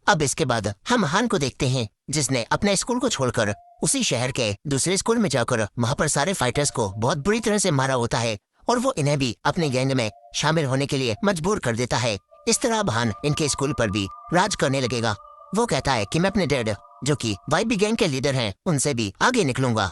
अब इसके बाद हम हान को देखते हैं, जिसने अपने स्कूल को छोड़कर उसी शहर के दूसरे स्कूल में जाकर वहाँ पर सारे फाइटर्स को बहुत बुरी तरह से मारा होता है और वो इन्हें भी अपने गैंग में शामिल होने के लिए मजबूर कर देता है। इस तरह अब हान इनके स्कूल पर भी राज करने लगेगा। वो कहता है कि मैं अपने डैड, जो कि वाईबी गैंग के लीडर हैं, उनसे भी आगे निकलूंगा।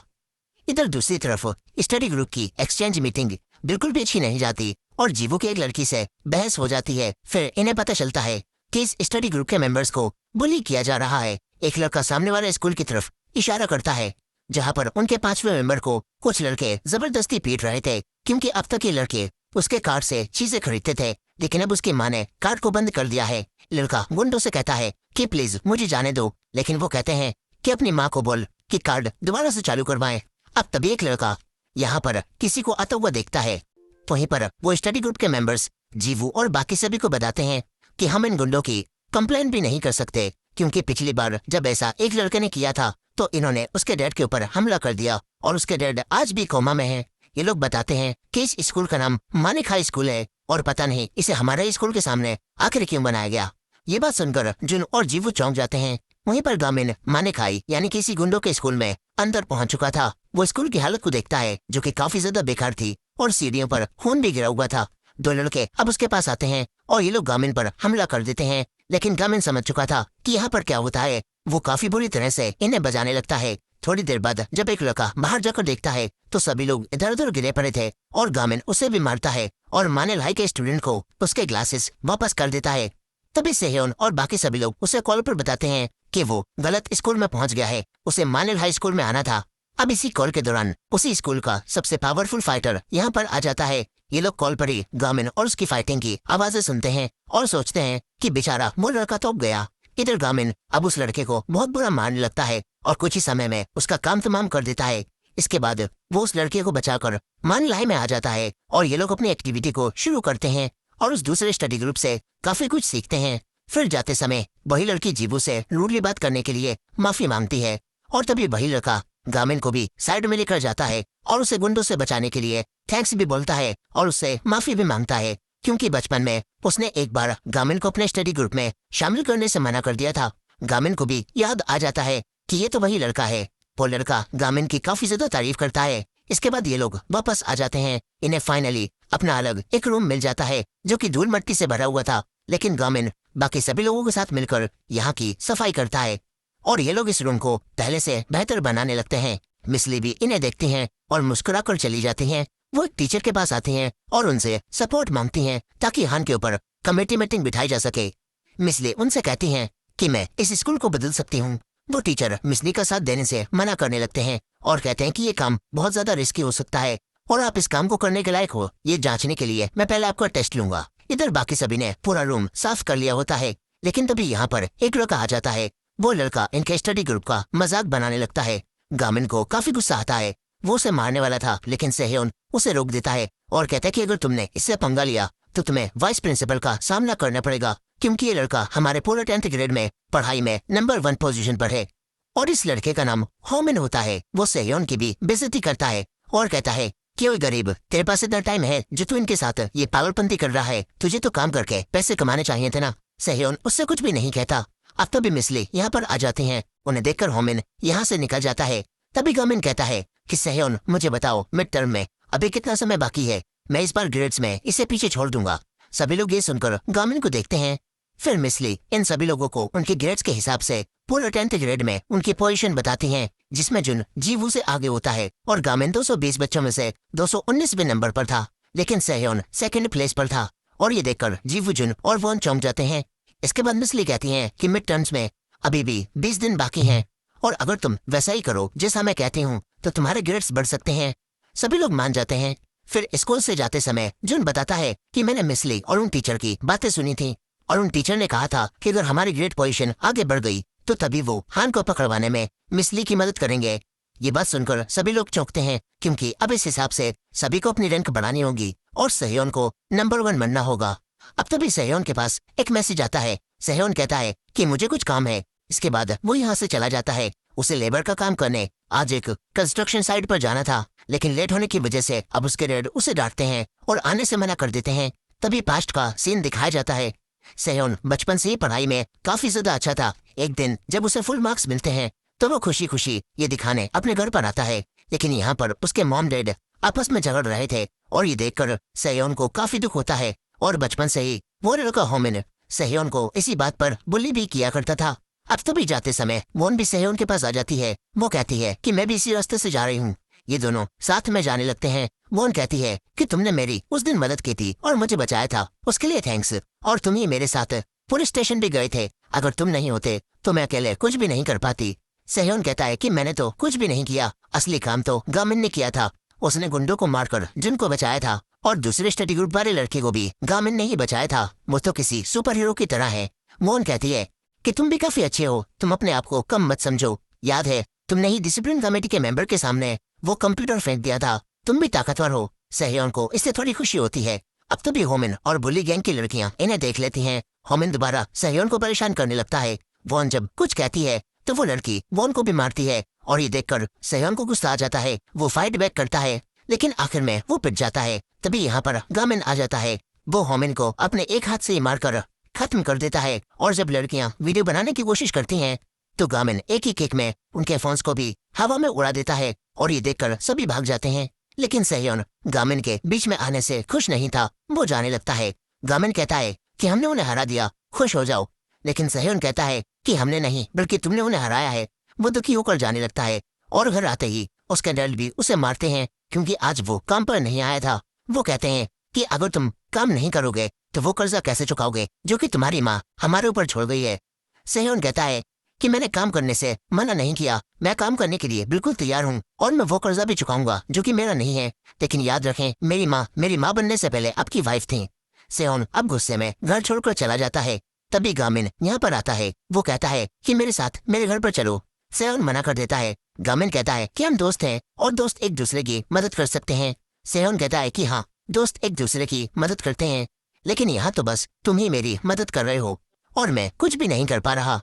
इधर दूसरी तरफ स्टडी ग्रुप की एक्सचेंज मीटिंग बिल्कुल भी अच्छी नहीं जाती और जीवू की एक लड़की से बहस हो जाती है। फिर इन्हें पता चलता है कि इस स्टडी ग्रुप के मेंबर्स को बुली किया जा रहा है। एक लड़का सामने वाले स्कूल की तरफ इशारा करता है, जहां पर उनके 5वें मेंबर को कुछ लड़के जबरदस्ती पीट रहे थे, क्योंकि अब तक ये लड़के उसके कार्ड से चीजें खरीदते थे, लेकिन अब उसकी माँ ने कार्ड को बंद कर दिया है। लड़का गुंडों से कहता है कि प्लीज मुझे जाने दो, लेकिन वो कहते हैं कि अपनी माँ को बोल कि कार्ड दोबारा से चालू करवाएं। अब तभी एक लड़का यहाँ पर किसी को आता हुआ देखता है। वहीं पर वो स्टडी ग्रुप के मेंबर्स जीवू और बाकी सभी को बताते हैं कि हम इन गुंडों की कंप्लेंट भी नहीं कर सकते, क्योंकि पिछली बार जब ऐसा एक लड़के ने किया था तो इन्होंने उसके डैड के ऊपर हमला कर दिया और उसके डैड आज भी कोमा में है। ये लोग बताते हैं कि इस स्कूल का नाम मानिक हाई स्कूल है और पता नहीं इसे हमारे स्कूल के सामने आखिर क्यों बनाया गया। ये बात सुनकर जुन और जीवू चौंक जाते हैं। वहीं पर गामिन मानिक हाई यानी किसी गुंडों के स्कूल में अंदर पहुंच चुका था। वो स्कूल की हालत को देखता है, जो कि काफी ज्यादा बेकार थी और सीढ़ियों पर खून भी गिरा हुआ था। 2 लड़के अब उसके पास आते हैं और ये लोग गामिन पर हमला कर देते हैं, लेकिन गामिन समझ चुका था कि यहाँ पर क्या होता है। वो काफी बुरी तरह से इन्हें बजाने लगता है। थोड़ी देर बाद जब एक लड़का बाहर जाकर देखता है तो सभी लोग इधर उधर गिरे पड़े थे और गामिन उसे भी मारता है और मानिल हाई के स्टूडेंट को उसके ग्लासेस वापस कर देता है। तभी सेह्योन और बाकी सभी लोग उसे कॉल पर बताते हैं कि वो गलत स्कूल में पहुंच गया है, उसे मानिल हाई स्कूल में आना था। अब इसी कॉल के दौरान उसी स्कूल का सबसे पावरफुल फाइटर यहाँ पर आ जाता है। ये लोग कॉल पर ही गामिन और उसकी फाइटिंग की आवाजें सुनते हैं और सोचते हैं कि बेचारा वो लड़का तो गया। इधर गामिन अब उस लड़के को बहुत बुरा मारने लगता है और कुछ ही समय में उसका काम तमाम कर देता है। इसके बाद वो उस लड़के को बचाकर मानिल हाई में आ जाता है और ये लोग अपनी एक्टिविटी को शुरू करते हैं और उस दूसरे स्टडी ग्रुप से काफी कुछ सीखते हैं। फिर जाते समय वही लड़की जीवू से रूडली बात करने के लिए माफी मांगती है और तभी वही लड़का गामिन को भी साइड में लेकर जाता है और उसे गुंडों से बचाने के लिए थैंक्स भी बोलता है और उससे माफी भी मांगता है, क्योंकि बचपन में उसने एक बार गामिन को अपने स्टडी ग्रुप में शामिल करने से मना कर दिया था। गामिन को भी याद आ जाता है कि ये तो वही लड़का है। वो लड़का गामिन की काफी ज्यादा तारीफ करता है। इसके बाद ये लोग वापस आ जाते हैं। इन्हें फाइनली अपना अलग एक रूम मिल जाता है, जो कि धूल मिट्टी से भरा हुआ था, लेकिन गामिन बाकी सभी लोगों के साथ मिलकर यहाँ की सफाई करता है और ये लोग इस रूम को पहले से बेहतर बनाने लगते हैं। मिसली भी इन्हें देखती हैं और मुस्कुराकर चली जाती हैं। वो एक टीचर के पास आती हैं और उनसे सपोर्ट मांगती हैं ताकि हान के ऊपर कमेटी मीटिंग बिठाई जा सके। मिसली उनसे कहती हैं कि मैं इस स्कूल को बदल सकती हूँ। वो टीचर मिसली का साथ देने से मना करने लगते हैं और कहते हैं कि ये काम बहुत ज्यादा रिस्की हो सकता है और आप इस काम को करने के लायक हो, ये जांचने के लिए मैं पहले आपका टेस्ट लूंगा। इधर बाकी सभी ने पूरा रूम साफ कर लिया होता है, लेकिन तभी यहाँ पर एक लड़का आ जाता है। वो लड़का इनके स्टडी ग्रुप का मजाक बनाने लगता है। गामिन को काफी गुस्सा आता है। वो उसे मारने वाला था, लेकिन सेह्योन उसे रोक देता है और कहता है कि अगर तुमने इससे पंगा लिया तो तुम्हें वाइस प्रिंसिपल का सामना करना पड़ेगा, क्योंकि ये लड़का हमारे पूरे 10th ग्रेड में पढ़ाई में नंबर 1 पोजीशन पर है और इस लड़के का नाम होमिन होता है। वो सेह्योन की भी बेइज्जती करता है और कहता है कि ओए गरीब, तेरे पास इतना टाइम है जो तू इनके साथ ये पागलपंती कर रहा है, तुझे तो काम करके पैसे कमाने चाहिए थे ना। सेह्योन उससे कुछ भी नहीं कहता। अब तभी मिसली यहाँ पर आ जाते हैं। उन्हें देखकर होमिन यहाँ से निकल जाता है। तभी गामिन कहता है कि सेह्योन मुझे बताओ, मिड टर्म में अभी कितना समय बाकी है, मैं इस बार ग्रेड्स में इसे पीछे छोड़ दूंगा। सभी लोग ये सुनकर गामिन को देखते हैं। फिर मिसली इन सभी लोगों को उनके ग्रेड्स के हिसाब से पूरे 10th ग्रेड में उनकी पोजीशन बताती हैं, जिसमें जुन जीवू से आगे होता है और गामिन 220 बच्चों में से 219वें नंबर पर था, लेकिन सेह्योन 2nd प्लेस पर था। और ये देखकर जीवू, जुन और वॉन चौंक जाते हैं। इसके बाद मिसली कहती हैं कि मिड टर्म्स में अभी भी 20 दिन बाकी हैं और अगर तुम वैसा ही करो जैसा मैं कहती हूँ तो तुम्हारे ग्रेड्स बढ़ सकते हैं। सभी लोग मान जाते हैं। फिर स्कूल से जाते समय जुन बताता है कि मैंने मिसली और उन टीचर की बातें सुनी थी और उन टीचर ने कहा था कि अगर हमारी ग्रेड पोजीशन आगे बढ़ गई तो तभी वो हान को पकड़वाने में मिसली की मदद करेंगे। ये बात सुनकर सभी लोग चौंकते हैं, क्योंकि अब इस हिसाब से सभी को अपनी रैंक बढ़ानी होगी और सेह्योन को नंबर 1 बनना होगा। अब तभी सेह्योन के पास एक मैसेज आता है। सेह्योन कहता है कि मुझे कुछ काम है। इसके बाद वो यहाँ से चला जाता है। उसे लेबर का काम करने आज एक कंस्ट्रक्शन साइट पर जाना था, लेकिन लेट होने की वजह से अब उसके डैड उसे डांटते हैं और आने से मना कर देते हैं। तभी पास्ट का सीन दिखाया जाता है। सेयोन बचपन से ही पढ़ाई में काफी ज्यादा अच्छा था। एक दिन जब उसे फुल मार्क्स मिलते हैं तो वो खुशी खुशी ये दिखाने अपने घर पर आता है, लेकिन यहाँ पर उसके मॉम डैड आपस में झगड़ रहे थे और ये देखकर सेयोन को काफी दुख होता है। और बचपन से ही वो लड़का होमिन सेयोन को इसी बात पर बुली भी किया करता था। अब तो भी जाते समय वोन भी सेयोन के पास आ जाती है। वो कहती है कि मैं भी इसी रास्ते से जा रही हूँ। ये दोनों साथ में जाने लगते हैं। वोन कहती है कि तुमने मेरी उस दिन मदद की थी और मुझे बचाया था, उसके लिए थैंक्स। और तुम ही मेरे साथ पुलिस स्टेशन भी गए थे, अगर तुम नहीं होते तो मैं अकेले कुछ भी नहीं कर पाती। सेयोन कहता है कि मैंने तो कुछ भी नहीं किया, असली काम तो गामिन ने किया था। उसने गुंडों को मारकर जिनको बचाया था और दूसरे स्टडी ग्रुप वाले लड़के को भी गामिन ने ही बचाया था। वो तो किसी सुपर हीरो की तरह है। मोहन कहती है कि तुम भी काफी अच्छे हो, तुम अपने आप को कम मत समझो। याद है तुमने ही डिसिप्लिन कमेटी के मेंबर के सामने वो कंप्यूटर फेंक दिया था, तुम भी ताकतवर हो। सेयोन को इससे थोड़ी खुशी होती है। अब तो भी होमिन और बुली गैंग की लड़कियां इन्हें देख लेती हैं। होमिन दोबारा सेयोन को परेशान करने लगता है। वोन जब कुछ कहती है तो वो लड़की वोन को भी मारती है और ये देखकर सेयोन को गुस्सा आ जाता है। वो फाइट बैक करता है लेकिन आखिर में वो पिट जाता है। तभी यहाँ पर गामिन आ जाता है। वो होमिन को अपने एक हाथ से ही मारकर खत्म कर देता है। और जब लड़कियां वीडियो बनाने की कोशिश करती हैं तो गामिन एक ही किक में उनके फोन्स को भी हवा में उड़ा देता है और ये देखकर सभी भाग जाते हैं। लेकिन सेयोन गामिन के बीच में आने से खुश नहीं था। वो जाने लगता है। गामिन कहता है कि हमने उन्हें हरा दिया, खुश हो जाओ। लेकिन सेयोन कहता है कि हमने नहीं बल्कि तुमने उन्हें हराया है। वो दुखी होकर जाने लगता है और घर आते ही उसके डैड भी उसे मारते हैं क्योंकि आज वो काम पर नहीं आया था। वो कहते हैं कि अगर तुम काम नहीं करोगे तो वो कर्जा कैसे चुकाओगे जो कि तुम्हारी माँ हमारे ऊपर छोड़ गई है। सेयोन कहता है कि मैंने काम करने से मना नहीं किया, मैं काम करने के लिए बिल्कुल तैयार हूँ और मैं वो कर्जा भी चुकाऊंगा जो कि मेरा नहीं है। लेकिन याद रखें मेरी माँ बनने से पहले आपकी वाइफ थी। सेयोन अब गुस्से में घर छोड़कर चला जाता है। तभी गामिन यहाँ पर आता है। वो कहता है कि मेरे साथ मेरे घर पर चलो। सेयोन मना कर देता है। गामिन कहता है कि हम दोस्त हैं और दोस्त एक दूसरे की मदद कर सकते हैं। सेयोन कहता है कि हाँ, दोस्त एक दूसरे की मदद करते हैं, लेकिन यहाँ तो बस तुम ही मेरी मदद कर रहे हो और मैं कुछ भी नहीं कर पा रहा।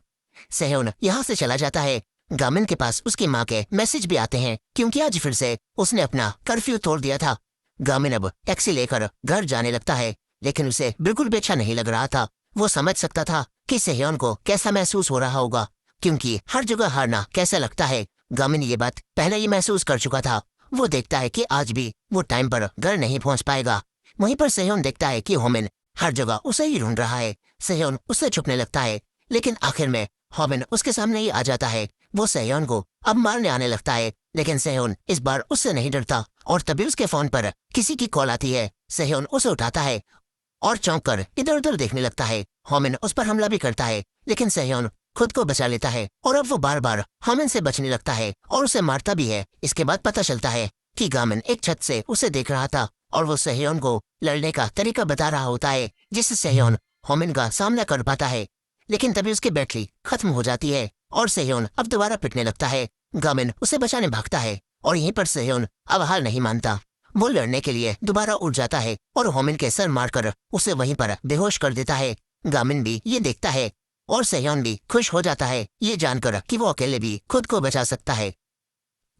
सेयोन यहाँ से चला जाता है। गामिन के पास उसकी माँ के मैसेज भी आते हैं क्योंकि आज फिर से उसने अपना कर्फ्यू तोड़ दिया था। गामिन अब टैक्सी लेकर घर जाने लगता है, लेकिन उसे बिल्कुल भी अच्छा नहीं लग रहा था। वो समझ सकता था कि सेयोन को कैसा महसूस हो रहा होगा क्योंकि हर जगह हारना कैसा लगता है। गामिन ये बात पहले ही महसूस कर चुका था। वो देखता है कि आज भी वो टाइम पर घर नहीं पहुंच पाएगा। वहीं पर सेयोन देखता है कि होमिन हर जगह उसे ही ढूंढ रहा है। सेयोन उससे छुपने लगता है, लेकिन आखिर में होमिन उसके सामने ही आ जाता है। वो सेयोन को अब मारने आने लगता है, लेकिन सेयोन इस बार उससे नहीं डरता। और तभी उसके फोन पर किसी की कॉल आती है। सेयोन उसे उठाता है और चौंक कर इधर उधर देखने लगता है। होमिन उस पर हमला भी करता है, लेकिन सेयोन खुद को बचा लेता है और अब वो बार बार होमिन से बचने लगता है और उसे मारता भी है। इसके बाद पता चलता है कि गामिन एक छत से उसे देख रहा था और वो सेयोन को लड़ने का तरीका बता रहा होता है जिससे सेयोन होमिन का सामना कर पाता है। लेकिन तभी उसकी बैटरी खत्म हो जाती है और सेयोन अब दोबारा पिटने लगता है। गामिन उसे बचाने भागता है और यहीं पर सेयोन अब हार नहीं मानता। वो लड़ने के लिए दोबारा उठ जाता है और होमिन के सर मारकर उसे वहीं पर बेहोश कर देता है। गामिन भी ये देखता है और सेयोन भी खुश हो जाता है ये जानकर कि वो अकेले भी खुद को बचा सकता है।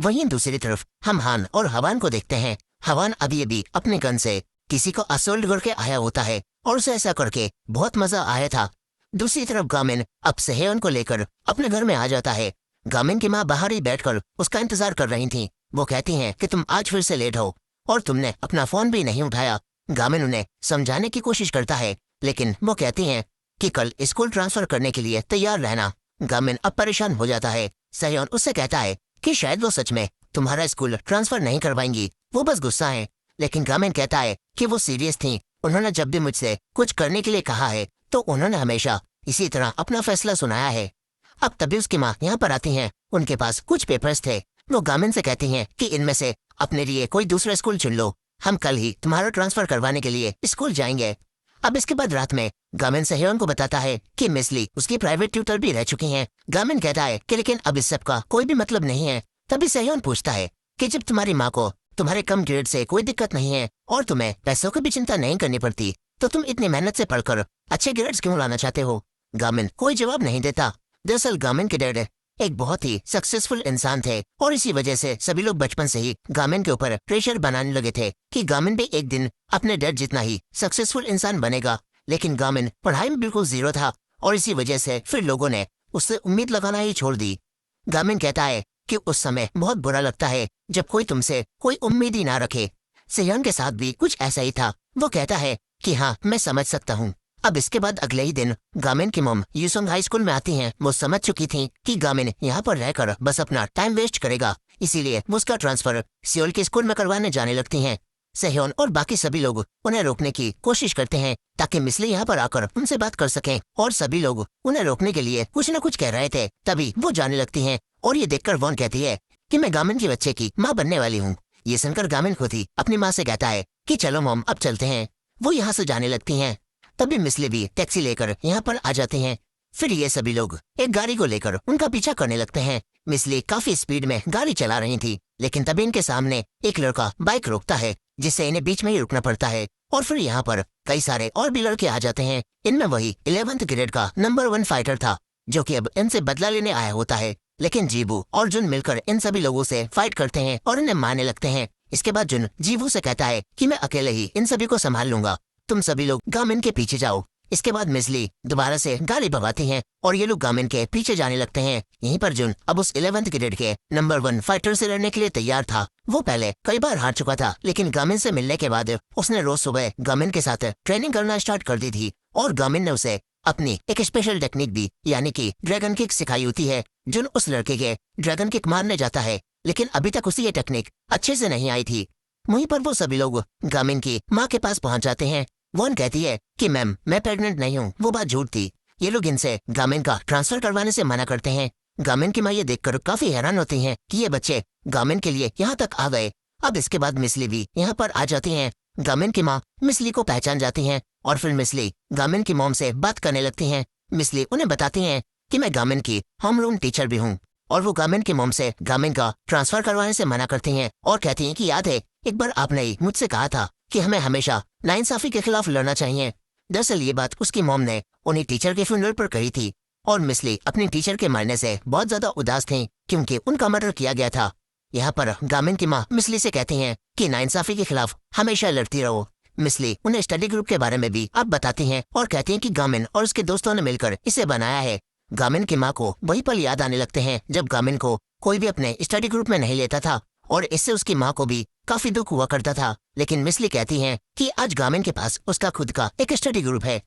वहीं दूसरी तरफ हम हान और हवान को देखते हैं। हवान अभी अपने गन से किसी को असोल्ट करके आया होता है और उसे ऐसा करके बहुत मजा आया था। दूसरी तरफ गामिन अब सेयोन को लेकर अपने घर में आ जाता है। गामिन की माँ बाहर ही बैठकर उसका इंतजार कर रही थी। वो कहती हैं कि तुम आज फिर से लेट हो और तुमने अपना फोन भी नहीं उठाया। गामिन उन्हें समझाने की कोशिश करता है, लेकिन वो कहती हैं कि कल स्कूल ट्रांसफर करने के लिए तैयार रहना। गामिन अब परेशान हो जाता है। सेयोन उससे कहता है कि शायद वो सच में तुम्हारा स्कूल ट्रांसफर नहीं करवाएंगी, वो बस गुस्सा है। लेकिन गामिन कहता है कि वो सीरियस थी। उन्होंने जब भी मुझसे कुछ करने के लिए कहा है तो उन्होंने हमेशा इसी तरह अपना फैसला सुनाया है। अब तभी उसकी माँ यहाँ पर आती हैं। उनके पास कुछ पेपर्स थे। वो गामिन से कहती हैं कि इनमें से अपने लिए कोई दूसरा स्कूल चुन लो, हम कल ही तुम्हारा ट्रांसफर करवाने के लिए स्कूल जाएंगे। अब इसके बाद रात में गामिन सेयोन को बताता है कि मिसली उसकी प्राइवेट ट्यूटर भी रह चुकी हैं। गामिन कहता है कि लेकिन अब इस सब का कोई भी मतलब नहीं है। तभी सेयोन पूछता है कि जब तुम्हारी माँ को तुम्हारे कम ग्रेड से कोई दिक्कत नहीं है और तुम्हें पैसों की भी चिंता नहीं करनी पड़ती तो तुम इतनी मेहनत से पढ़कर अच्छे ग्रेड्स क्यों लाना चाहते हो। गामिन कोई जवाब नहीं देता। दरअसल गामिन के डैड एक बहुत ही सक्सेसफुल इंसान थे और इसी वजह से सभी लोग बचपन से ही गामिन के ऊपर प्रेशर बनाने लगे थे कि गामिन भी एक दिन अपने डैड जितना ही सक्सेसफुल इंसान बनेगा। लेकिन गामिन पढ़ाई में बिल्कुल जीरो था और इसी वजह से फिर लोगों ने उससे उम्मीद लगाना ही छोड़ दी। गामिन कहता है कि उस समय बहुत बुरा लगता है जब कोई तुमसे कोई उम्मीद ही ना रखे। सेयोन के साथ भी कुछ ऐसा ही था। वो कहता है कि हाँ, मैं समझ सकता हूँ। अब इसके बाद अगले ही दिन गामिन की मॉम यूसुंग हाई स्कूल में आती हैं। वो समझ चुकी थी कि गामिन यहाँ पर रहकर बस अपना टाइम वेस्ट करेगा, इसीलिए वो उसका ट्रांसफर सियोल के स्कूल में करवाने जाने लगती हैं। सेह्योन और बाकी सभी लोग उन्हें रोकने की कोशिश करते हैं ताकि मिसली यहाँ पर आकर उनसे बात कर सकें, और सभी लोग उन्हें रोकने के लिए कुछ न कुछ कह रहे थे। तभी वो जाने लगती हैं और ये देखकर वॉन कहती है कि मैं गामिन के बच्चे की माँ बनने वाली हूँ। ये सुनकर गामिन खुद ही अपनी माँ से कहता है कि चलो मॉम, अब चलते हैं। वो यहाँ से जाने लगती हैं। तभी मिसली भी टैक्सी लेकर यहाँ पर आ जाते हैं। फिर ये सभी लोग एक गाड़ी को लेकर उनका पीछा करने लगते हैं। मिसली काफी स्पीड में गाड़ी चला रही थी, लेकिन तभी इनके सामने एक लड़का बाइक रोकता है, जिससे इन्हें बीच में ही रुकना पड़ता है। और फिर यहाँ पर कई सारे और भी लड़के आ जाते हैं। इनमें वही 11th ग्रेड का नंबर 1 फाइटर था, जो कि अब इनसे बदला लेने आया होता है। लेकिन जीवू और जुन मिलकर इन सभी लोगों से फाइट करते हैं और इन्हें मारने लगते हैं। इसके बाद जुन जीवू से कहता है कि मैं अकेले ही इन सभी को संभाल लूंगा, तुम सभी लोग गामिन के पीछे जाओ। इसके बाद मिसली दोबारा से गाड़ी भगाती हैं और ये लोग गामिन के पीछे जाने लगते हैं। यहीं पर जुन अब उस 11th ग्रेड के नंबर 1 फाइटर से लड़ने के लिए तैयार था। वो पहले कई बार हार चुका था, लेकिन गामिन से मिलने के बाद उसने रोज सुबह गामिन के साथ ट्रेनिंग करना स्टार्ट कर दी थी, और गामिन ने उसे अपनी एक स्पेशल टेक्निक भी यानी कि ड्रैगन किक सिखाई होती है। जुन उस लड़के के ड्रैगन किक मारने जाता है, लेकिन अभी तक उसे ये टेक्निक अच्छे से नहीं आई थी। वहीं पर वो सभी लोग गामिन की माँ के पास पहुंच जाते हैं। वॉन कहती है कि मैम, मैं प्रेग्नेंट नहीं हूँ। वो बात झूठ थी। ये लोग इनसे गामिन का ट्रांसफर करवाने से मना करते हैं। गामिन की माँ ये देखकर काफी हैरान होती हैं कि ये बच्चे गामिन के लिए यहाँ तक आ गए। अब इसके बाद मिसली भी यहाँ पर आ जाती हैं। गामिन की माँ मिसली को पहचान जाती हैं और फिर मिसली गामिन की मॉम से बात करने लगती हैं। मिसली उन्हें बताती हैं कि मैं गामिन की होम रूम टीचर भी हूँ, और वो गामिन की मॉम से गामिन का ट्रांसफर करवाने से मना करती हैं और कहती हैं कि याद है एक बार आपने ही मुझसे कहा था कि हमें हमेशा नाइंसाफी के खिलाफ लड़ना चाहिए। दरअसल ये बात उसकी मॉम ने उन्हीं टीचर के फ्यूनरल पर कही थी, और मिसली अपनी टीचर के मरने से बहुत ज्यादा उदास थी क्योंकि उनका मर्डर किया गया था। यहाँ पर गामिन की माँ मिसली से कहती हैं कि नाइंसाफी के खिलाफ हमेशा लड़ती रहो। मिसली उन्हें स्टडी ग्रुप के बारे में भी अब बताती हैं और कहती हैं कि गामिन और उसके दोस्तों ने मिलकर इसे बनाया है। गामिन की माँ को वही पल याद आने लगते हैं जब गामिन को कोई भी अपने स्टडी ग्रुप में नहीं लेता था, और इससे उसकी माँ को भी काफी दुख हुआ करता था। लेकिन मिसली कहती हैं कि आज गामिन के पास उसका खुद का एक स्टडी ग्रुप है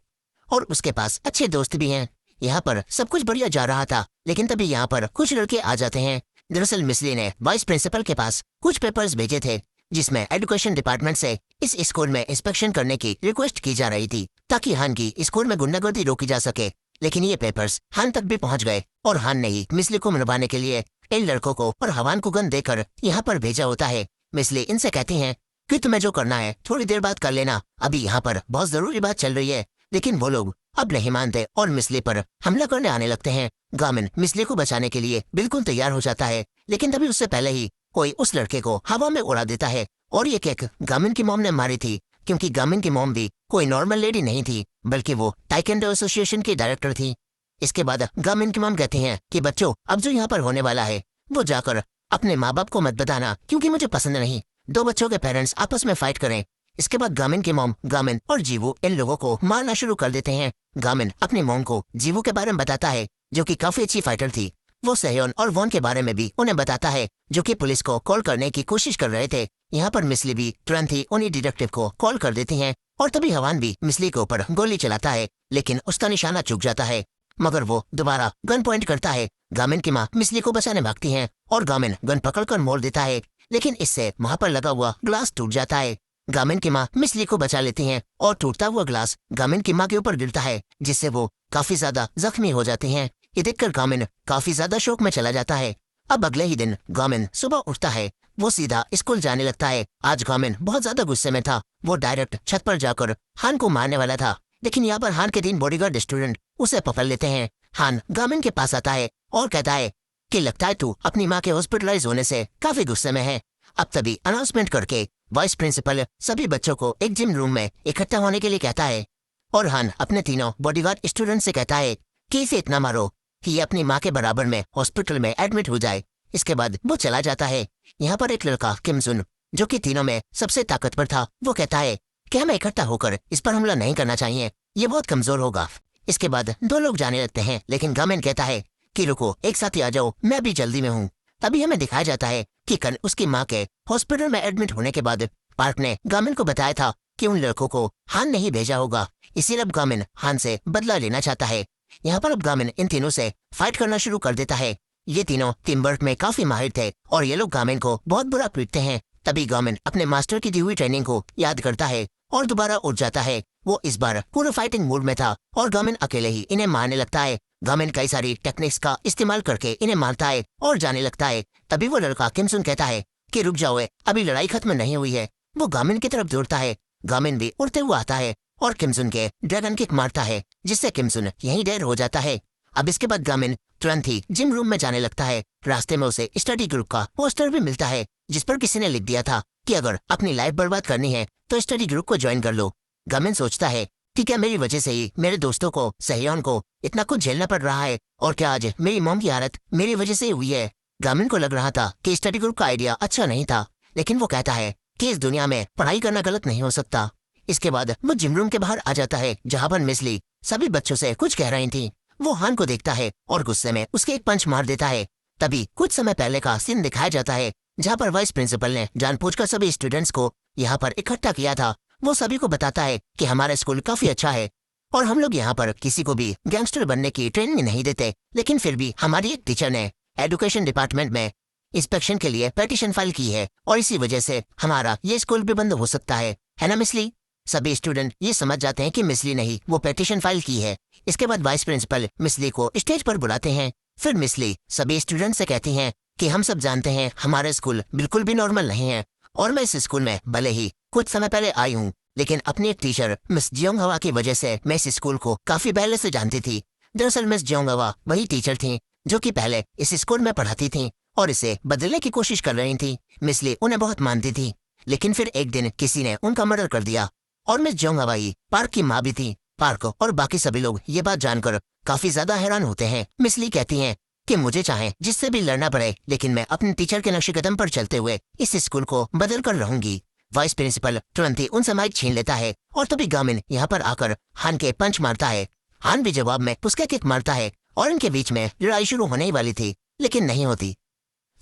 और उसके पास अच्छे दोस्त भी हैं। यहाँ पर सब कुछ बढ़िया जा रहा था, लेकिन तभी यहाँ पर कुछ लड़के आ जाते हैं। दरअसल मिसली ने वाइस प्रिंसिपल के पास कुछ पेपर्स भेजे थे, जिसमें एजुकेशन डिपार्टमेंट से इस स्कूल में इंस्पेक्शन करने की रिक्वेस्ट की जा रही थी ताकि हान की स्कूल में गुंडागर्दी रोकी जा सके। लेकिन ये पेपर्स हान तक भी पहुंच गए और हान ने ही मिसली को मनवाने के लिए इन लड़कों को और हवान को गन देकर यहाँ पर भेजा होता है। मिसली इनसे कहती हैं कि तुम्हें जो करना है थोड़ी देर बाद कर लेना, अभी यहाँ पर बहुत जरूरी बात चल रही है। लेकिन वो लोग अब नहीं मानते और मिसली पर हमला करने आने लगते हैं। गामिन मिसली को बचाने के लिए बिल्कुल तैयार हो जाता है, लेकिन तभी उससे पहले ही कोई उस लड़के को हवा में उड़ा देता है, और ये केक गामिन की मॉम ने मारी थी, क्योंकि गामिन की मॉम भी कोई नॉर्मल लेडी नहीं थी, बल्कि वो टाइकेंडो एसोसिएशन की डायरेक्टर थी। इसके बाद गामिन की मॉम कहती हैं कि बच्चों, अब जो यहाँ पर होने वाला है वो जाकर अपने माँ बाप को मत बताना, क्योंकि मुझे पसंद नहीं दो बच्चों के पेरेंट्स आपस में फाइट करें। इसके बाद गामिन की मॉम गामिन और जीवू इन लोगों को मारना शुरू कर देते हैं। गामिन अपनी मॉम को जीवू के बारे में बताता है, जो कि काफी अच्छी फाइटर थी। वो सेह्योन और वॉन के बारे में भी उन्हें बताता है, जो कि पुलिस को कॉल करने की कोशिश कर रहे थे। यहाँ पर मिसली भी तुरंत ही उन्हीं डिटेक्टिव को कॉल कर देती हैं, और तभी हवान भी मिसली के ऊपर गोली चलाता है, लेकिन उसका निशाना चूक जाता है। मगर वो दोबारा गन पॉइंट करता है। गामिन की माँ मिसली को बचाने भागती हैं और गामिन गन पकड़कर मोड़ देता है, लेकिन इससे वहाँ पर लगा हुआ ग्लास टूट जाता है। गामिन की माँ मिसली को बचा लेती हैं और टूटता हुआ ग्लास गामिन की माँ के ऊपर गिरता है, जिससे वो काफी ज्यादा जख्मी हो जाती हैं। ये देखकर गामिन काफी ज्यादा शोक में चला जाता है। अब अगले ही दिन गामिन सुबह उठता है, वो सीधा स्कूल जाने लगता है। आज गामिन बहुत ज्यादा गुस्से में था। वो डायरेक्ट छत पर जाकर हान को मारने वाला था, लेकिन यहाँ पर हान के 3 बॉडीगार्ड स्टूडेंट उसे पकड़ लेते हैं। हान गामिन के पास आता है और कहता है कि लगता है तू अपनी माँ के हॉस्पिटलाइज होने से काफी गुस्से में है। अब तभी अनाउंसमेंट करके वाइस प्रिंसिपल सभी बच्चों को एक जिम रूम में इकट्ठा होने के लिए कहता है, और हान अपने तीनों बॉडीगार्ड स्टूडेंट से कहता है कि इसे इतना मारो कि ये अपनी माँ के बराबर में हॉस्पिटल में एडमिट हो जाए। इसके बाद वो चला जाता है। यहाँ पर एक लड़का किम सुन, जो कि तीनों में सबसे ताकतवर था, वो कहता है कि हमें इकट्ठा होकर इस पर हमला नहीं करना चाहिए, ये बहुत कमजोर होगा। इसके बाद दो लोग जाने लगते हैं, लेकिन गामिन कहता है कि रुको, एक साथ ही आ जाओ, मैं भी जल्दी में हूँ। तभी हमें दिखाया जाता है कि कल उसकी माँ के हॉस्पिटल में एडमिट होने के बाद पार्क ने गामिन को बताया था कि उन लड़कों को हान नहीं भेजा होगा, इसीलिए अब गामिन हान से बदला लेना चाहता है। यहाँ पर अब गामिन इन तीनों से फाइट करना शुरू कर देता है। ये तीनों टीम वर्क में काफी माहिर थे और ये लोग गामिन को बहुत बुरा पीटते हैं। तभी गामिन अपने मास्टर की दी हुई ट्रेनिंग को याद करता है और दोबारा उठ जाता है। वो इस बार पूरे फाइटिंग मूड में था और गामिन अकेले ही इन्हें मारने लगता है। गामिन कई सारी टेक्निक्स का इस्तेमाल करके इन्हें मारता है और जाने लगता है। तभी वो लड़का किमसुन कहता है कि रुक जाओ, अभी लड़ाई खत्म नहीं हुई है। वो गामिन की तरफ दौड़ता है। गामिन भी उड़ते हुए आता है और किमसुन के ड्रैगन किक मारता है, जिससे किमसुन यहीं डेड हो जाता है। अब इसके बाद गामिन तुरंत ही जिम रूम में जाने लगता है। रास्ते में उसे स्टडी ग्रुप का पोस्टर भी मिलता है, जिस पर किसी ने लिख दिया था कि अगर अपनी लाइफ बर्बाद करनी है तो स्टडी ग्रुप को ज्वाइन कर लो। गामिन सोचता है कि क्या मेरी वजह से ही मेरे दोस्तों को, सहेयोन को इतना कुछ झेलना पड़ रहा है, और क्या आज मेरी मॉम की हालत मेरी वजह से हुई है। गामिन को लग रहा था कि स्टडी ग्रुप का आइडिया अच्छा नहीं था, लेकिन वो कहता है कि इस दुनिया में पढ़ाई करना गलत नहीं हो सकता। इसके बाद वो जिम रूम के बाहर आ जाता है, जहाँ पर मिसली सभी बच्चों से कुछ कह रही थी। वो हान को देखता है और गुस्से में उसके एक पंच मार देता है। तभी कुछ समय पहले का सीन दिखाया जाता है, जहाँ पर वाइस प्रिंसिपल ने जानबूझकर सभी स्टूडेंट्स को यहाँ पर इकट्ठा किया था। वो सभी को बताता है कि हमारा स्कूल काफी अच्छा है और हम लोग यहाँ पर किसी को भी गैंगस्टर बनने की ट्रेनिंग नहीं देते, लेकिन फिर भी हमारी एक टीचर ने एजुकेशन डिपार्टमेंट में इंस्पेक्शन के लिए पेटिशन फाइल की है और इसी वजह से हमारा ये स्कूल भी बंद हो सकता है ना मिसली। सभी स्टूडेंट ये समझ जाते हैं कि मिसली नहीं, वो पेटिशन फाइल की है। इसके बाद वाइस प्रिंसिपल मिसली को स्टेज पर बुलाते हैं। फिर मिसली सभी स्टूडेंट से कहती हैं कि हम सब जानते हैं हमारा स्कूल बिल्कुल भी नॉर्मल नहीं है और मैं इस स्कूल में भले ही कुछ समय पहले आई हूँ, लेकिन अपनी एक टीचर मिस जियोंग हवा की वजह से मैं इस स्कूल को काफी पहले से जानती थी। दरअसल मिस जियोंग हवा वही टीचर थी जो कि पहले इस स्कूल में पढ़ाती थी और इसे बदलने की कोशिश कर रही थी। मिसली उन्हें बहुत मानती थी, लेकिन फिर एक दिन किसी ने उनका मर्डर कर दिया और मिस जियोंग हवा ही पार्क की माँ भी थी। पार्क और बाकी सभी लोग ये बात जानकर काफी ज्यादा हैरान होते हैं। मिसली कहती हैं कि मुझे चाहे जिससे भी लड़ना पड़े, लेकिन मैं अपने टीचर के नक्शे कदम पर चलते हुए इस स्कूल को बदल कर रहूंगी। वाइस प्रिंसिपल तुरंत ही उनसे माइक छीन लेता है और तभी गामिन यहाँ पर आकर हान के पंच मारता है। हान भी जवाब में उसका किक मारता है और इनके बीच में लड़ाई शुरू होने ही वाली थी, लेकिन नहीं होती।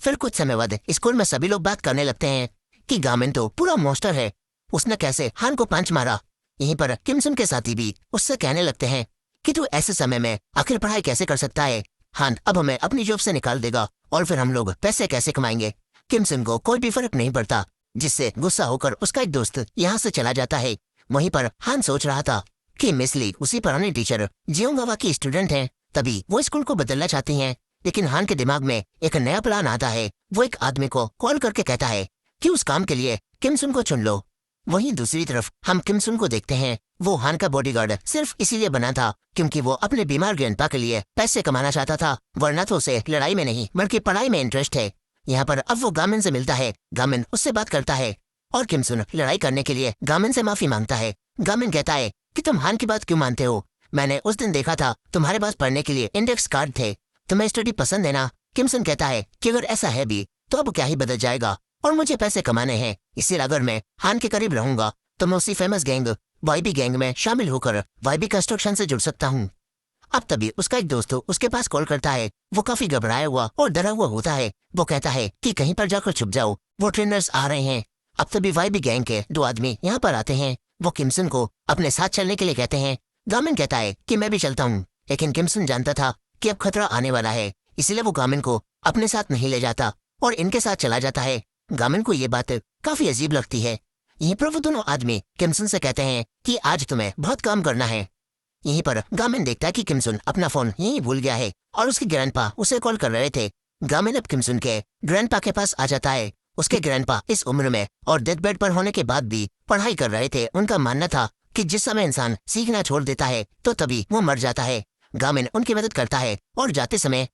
फिर कुछ समय बाद स्कूल में सभी लोग बात करने लगते हैं कि गामिन तो पूरा मॉन्स्टर है, उसने कैसे हान को पंच मारा। यहीं पर किमसुन के साथी भी उससे कहने लगते हैं कि तू ऐसे समय में आखिर पढ़ाई कैसे कर सकता है। हान अब हमें अपनी जॉब से निकाल देगा और फिर हम लोग पैसे कैसे कमाएंगे। किमसुन को कोई भी फर्क नहीं पड़ता, जिससे गुस्सा होकर उसका एक दोस्त यहाँ से चला जाता है। वहीं पर हान सोच रहा था कि मिसली उसी पुरानी टीचर जियोंग हवा की स्टूडेंट हैं, तभी वो स्कूल को बदलना चाहती हैं। लेकिन हान के दिमाग में एक नया प्लान आता है। वो एक आदमी को कॉल करके कहता है कि उस काम के लिए किमसुन को चुन लो। वहीं दूसरी तरफ हम किमसुन को देखते हैं। वो हान का बॉडीगार्ड सिर्फ इसीलिए बना था क्योंकि वो अपने बीमार ग्रैंडपा के लिए पैसे कमाना चाहता था, वरना तो उसे लड़ाई में नहीं बल्कि पढ़ाई में इंटरेस्ट है। यहाँ पर अब वो गामिन से मिलता है। गामिन उससे बात करता है और किमसुन लड़ाई करने के लिए गामिन से माफी मांगता है। गामिन कहता है कि तुम हान की बात क्यों मानते हो, मैंने उस दिन देखा था तुम्हारे पास पढ़ने के लिए इंडेक्स कार्ड थे, तुम्हें स्टडी पसंद है ना। किमसुन कहता है कि अगर ऐसा है भी तो अब क्या ही बदल जाएगा और मुझे पैसे कमाने हैं, इसलिए अगर मैं हान के करीब रहूंगा तो मैं उसी फेमस गैंग वाईबी गैंग में शामिल होकर वाईबी कंस्ट्रक्शन से जुड़ सकता हूँ। अब तभी उसका एक दोस्त उसके पास कॉल करता है। वो काफी घबराया हुआ और डरा हुआ होता है। वो कहता है कि कहीं पर जाकर छुप जाओ, वो ट्रेनर्स आ रहे हैं। अब तभी वाईबी गैंग के दो आदमी यहाँ पर आते हैं। वो किमसुन को अपने साथ चलने के लिए कहते हैं। गामिन कहता है कि मैं भी चलता हूँ, लेकिन किमसुन जानता था कि अब खतरा आने वाला है, इसलिए वो गामिन को अपने साथ नहीं ले जाता और इनके साथ चला जाता है। गामिन को ये बात काफी अजीब लगती है। यहीं पर वो दोनों आदमी किमसुन से कहते हैं कि आज तुम्हें बहुत काम करना है। यहीं पर गामिन देखता है कि किमसुन अपना फोन यहीं भूल गया है और उसके ग्रैंडपा उसे कॉल कर रहे थे। गामिन अब किमसुन के ग्रैंडपा के पास आ जाता है। उसके ग्रैंडपा इस उम्र में और डेथ बेड पर होने के बाद भी पढ़ाई कर रहे थे। उनका मानना था कि जिस समय इंसान सीखना छोड़ देता है तो तभी वो मर जाता है। गामिन उनकी मदद करता है और जाते समय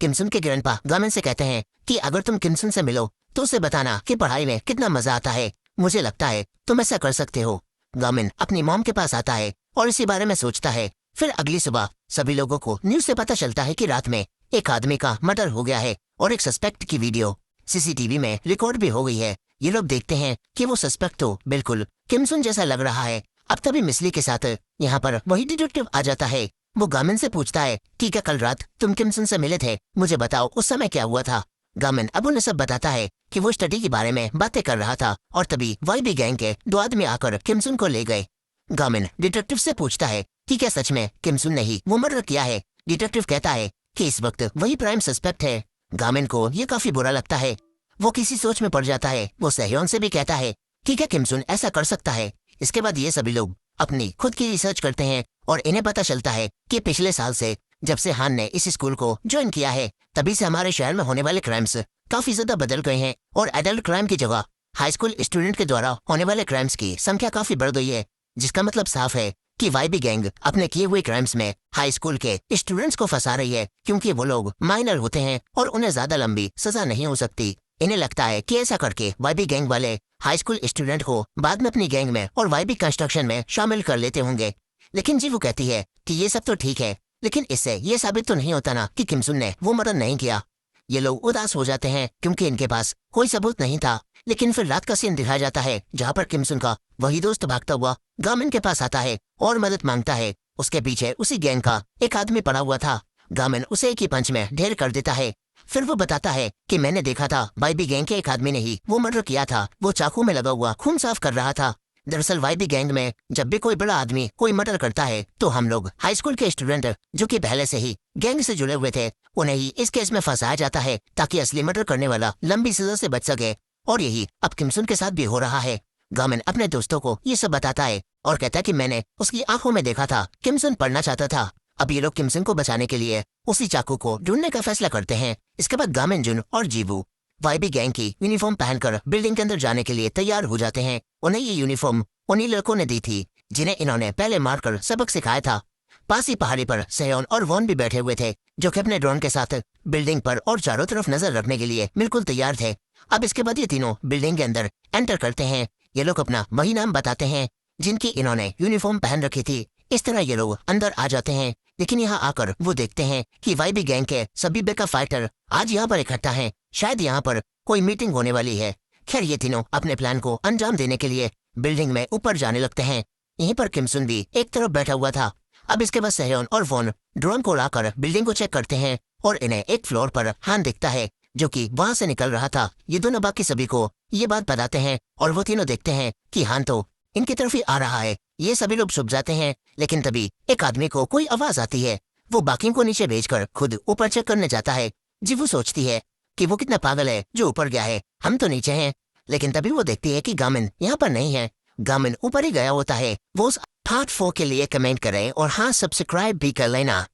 किमसुन के ग्रैंडपा गामिन से कहते हैं कि अगर तुम किमसुन से मिलो तो उसे बताना कि पढ़ाई में कितना मजा आता है, मुझे लगता है तुम ऐसा कर सकते हो। गामिन अपनी मॉम के पास आता है और इसी बारे में सोचता है। फिर अगली सुबह सभी लोगों को न्यूज से पता चलता है कि रात में एक आदमी का मर्डर हो गया है और एक सस्पेक्ट की वीडियो सीसीटीवी में रिकॉर्ड भी हो गई है। ये लोग देखते हैं कि वो सस्पेक्ट तो बिल्कुल किमसुन जैसा लग रहा है। अब तभी मिसली के साथ यहाँ पर वही डिटेक्टिव आ जाता है। वो गामिन से पूछता है कि क्या कल रात तुम किमसन से मिले थे, मुझे बताओ उस समय क्या हुआ था। गामिन अब उन्हें सब बताता है कि वो स्टडी के बारे में बातें कर रहा था और तभी वाईबी गैंग के 2 आदमी आकर किमसुन को ले गए। गामिन डिटेक्टिव से पूछता है कि क्या सच में किमसुन ने ही वो मर्डर किया है। डिटेक्टिव कहता है कि इस वक्त वही प्राइम सस्पेक्ट है। गामिन को ये काफी बुरा लगता है। वो किसी सोच में पड़ जाता है। वो सहयोन से भी कहता है कि क्या किमसुन ऐसा कर सकता है। इसके बाद ये सभी लोग अपनी खुद की रिसर्च करते हैं और इन्हें पता चलता है कि पिछले साल से जब से हान ने इस स्कूल को ज्वाइन किया है तभी से हमारे शहर में होने वाले क्राइम्स काफी ज्यादा बदल गए हैं और एडल्ट क्राइम की जगह हाई स्कूल स्टूडेंट के द्वारा होने वाले क्राइम्स की संख्या काफी बढ़ गई है। जिसका मतलब साफ है कि वाईबी गैंग अपने किए हुए क्राइम्स में हाई स्कूल के स्टूडेंट्स को फंसा रही है, क्योंकि वो लोग माइनर होते हैं और उन्हें ज्यादा लंबी सजा नहीं हो सकती। इन्हें लगता है कि ऐसा करके वाईबी गैंग वाले हाई स्कूल स्टूडेंट को बाद में अपनी गैंग में और वाईबी कंस्ट्रक्शन में शामिल कर लेते होंगे। लेकिन जी वो कहती है कि ये सब तो ठीक है, लेकिन इससे ये साबित तो नहीं होता ना कि किमसुन ने वो मर्डर नहीं किया। ये लोग उदास हो जाते हैं क्योंकि इनके पास कोई सबूत नहीं था। लेकिन फिर रात का सीन दिखाया जाता है जहाँ पर किमसुन का वही दोस्त भागता हुआ गामिन के पास आता है और मदद मांगता है। उसके पीछे उसी गैंग का एक आदमी पड़ा हुआ था। गामिन उसे एक ही पंच में ढेर कर देता है। फिर वो बताता है कि मैंने देखा था वाईबी गैंग के एक आदमी ने ही वो मर्डर किया था। वो चाकू में लगा हुआ खून साफ कर रहा था। दरअसल वाईबी गैंग में जब भी कोई बड़ा आदमी कोई मर्डर करता है तो हम लोग हाई स्कूल के स्टूडेंट जो कि पहले से ही गैंग से जुड़े हुए थे उन्हें ही इस केस में फंसाया जाता है ताकि असली मर्डर करने वाला लंबी सजा से बच सके। और यही अब किमसुन के साथ भी हो रहा है। गामिन अपने दोस्तों को ये सब बताता है और कहता है कि मैंने उसकी आंखों में देखा था किमसुन पढ़ना चाहता था। अब ये लोग किमसुन को बचाने के लिए उसी चाकू को ढूंढने का फैसला करते हैं। इसके बाद गामिन, जुन और जीवू वाईबी गैंग की यूनिफॉर्म पहनकर बिल्डिंग के अंदर जाने के लिए तैयार हो जाते हैं। उन्हें ये यूनिफॉर्म उन्हीं लड़कों ने दी थी जिन्हें इन्होंने पहले मारकर सबक सिखाया था। पास ही पहाड़ी पर सेयोन और वॉन भी बैठे हुए थे जो कि अपने ड्रोन के साथ बिल्डिंग पर और चारों तरफ नजर रखने के लिए बिल्कुल तैयार थे। अब इसके बाद ये तीनों बिल्डिंग के अंदर एंटर करते हैं। ये लोग अपना वही नाम बताते हैं जिनकी इन्होंने यूनिफॉर्म पहन रखी थी। इस तरह ये लोग अंदर आ जाते हैं। लेकिन यहाँ आकर वो देखते हैं कि वाईबी गैंग के सभी बेका फाइटर आज यहाँ पर इकट्ठा हैं। शायद यहाँ पर कोई मीटिंग होने वाली है। खैर ये तीनों अपने प्लान को अंजाम देने के लिए बिल्डिंग में ऊपर जाने लगते हैं। यहीं पर किमसुन भी एक तरफ बैठा हुआ था। अब इसके बाद सेयोन और वॉन ड्रोन को उड़ाकर बिल्डिंग को चेक करते हैं और इन्हें एक फ्लोर पर हान दिखता है जो कि वहां से निकल रहा था। ये दोनों बाकी सभी को ये बात बताते हैं और वो तीनों देखते हैं कि हान तो इनकी तरफ ही आ रहा है। ये सभी लोग छुप जाते हैं। लेकिन तभी एक आदमी को कोई आवाज आती है। वो बाकी को नीचे भेजकर खुद ऊपर चेक करने जाता है। जी वो सोचती है कि वो कितना पागल है जो ऊपर गया है, हम तो नीचे हैं। लेकिन तभी वो देखती है कि गामिन यहाँ पर नहीं है। गामिन ऊपर ही गया होता है। वो उस पार्ट 4 के लिए कमेंट करें और हाँ सब्सक्राइब भी कर लेना।